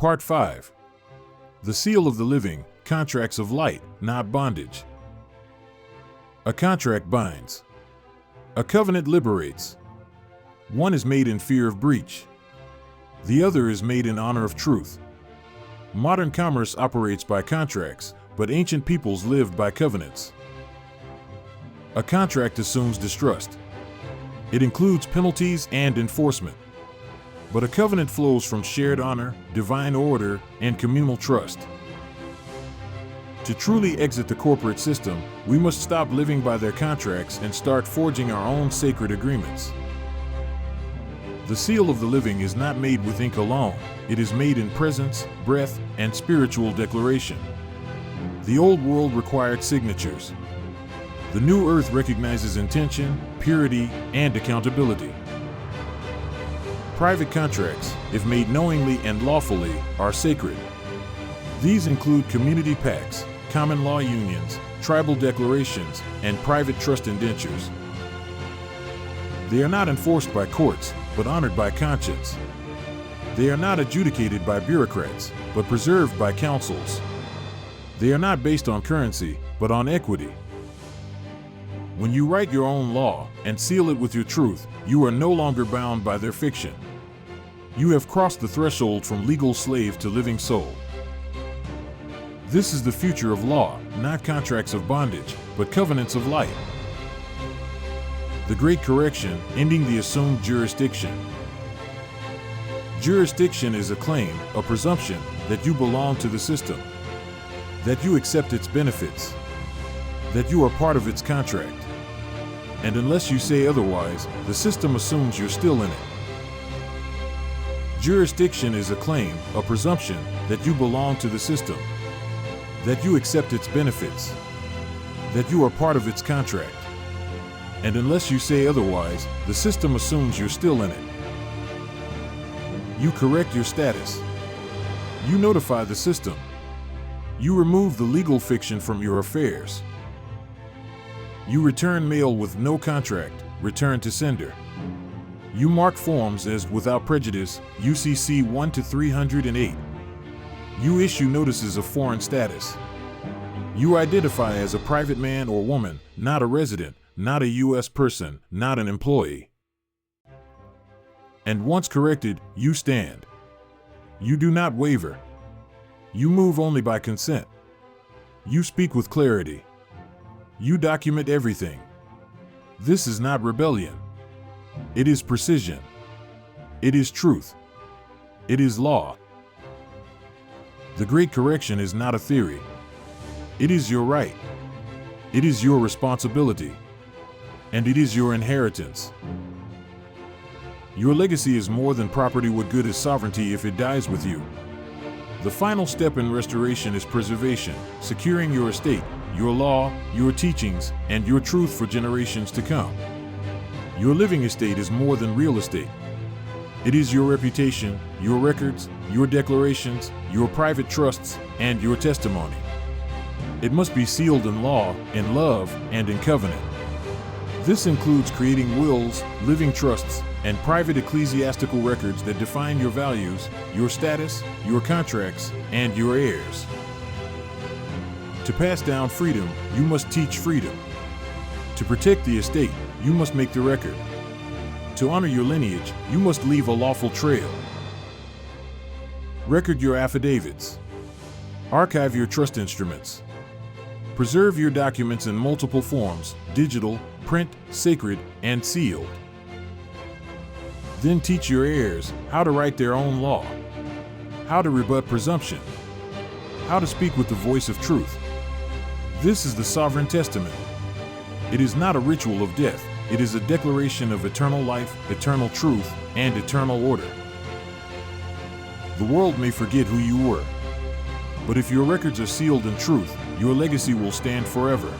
Part 5. The Seal of the Living, Contracts of Light, not Bondage. A contract binds. A covenant liberates. One is made in fear of breach. The other is made in honor of truth. Modern commerce operates by contracts, but ancient peoples lived by covenants. A contract assumes distrust. It includes penalties and enforcement. But a covenant flows from shared honor, divine order, and communal trust. To truly exit the corporate system, we must stop living by their contracts and start forging our own sacred agreements. The seal of the living is not made with ink alone. It is made in presence, breath, and spiritual declaration. The old world required signatures. The new earth recognizes intention, purity, and accountability. Private contracts, if made knowingly and lawfully, are sacred. These include community pacts, common law unions, tribal declarations, and private trust indentures. They are not enforced by courts, but honored by conscience. They are not adjudicated by bureaucrats, but preserved by councils. They are not based on currency, but on equity. When you write your own law and seal it with your truth, you are no longer bound by their fiction. You have crossed the threshold from legal slave to living soul. This is the future of law, not contracts of bondage, but covenants of light. The Great Correction, ending the assumed jurisdiction. Jurisdiction is a claim, a presumption, that you belong to the system, that you accept its benefits, that you are part of its contract. And unless you say otherwise, the system assumes you're still in it. Jurisdiction is a claim, a presumption, that you belong to the system, that you accept its benefits, that you are part of its contract. And unless you say otherwise, the system assumes you're still in it. You correct your status. You notify the system. You remove the legal fiction from your affairs. You return mail with no contract, return to sender. You mark forms as without prejudice, UCC 1-308. You issue notices of foreign status. You identify as a private man or woman, not a resident, not a U.S. person, not an employee. And once corrected, you stand. You do not waver. You move only by consent. You speak with clarity. You document everything. This is not rebellion. It is precision. It is truth. It is law. The Great Correction is not a theory. It is your right. It is your responsibility. And it is your inheritance. Your legacy is more than property. What good is sovereignty if it dies with you? The final step in restoration is preservation, securing your estate, your law, your teachings, and your truth for generations to come. Your living estate is more than real estate. It is your reputation, your records, your declarations, your private trusts, and your testimony. It must be sealed in law, in love, and in covenant. This includes creating wills, living trusts, and private ecclesiastical records that define your values, your status, your contracts, and your heirs. To pass down freedom, you must teach freedom. To protect the estate, you must make the record. To honor your lineage, you must leave a lawful trail. Record your affidavits. Archive your trust instruments. Preserve your documents in multiple forms, digital, print, sacred, and sealed. Then teach your heirs how to write their own law, how to rebut presumption, how to speak with the voice of truth. This is the sovereign testament. It is not a ritual of death. It is a declaration of eternal life, eternal truth, and eternal order. The world may forget who you were, but if your records are sealed in truth, your legacy will stand forever.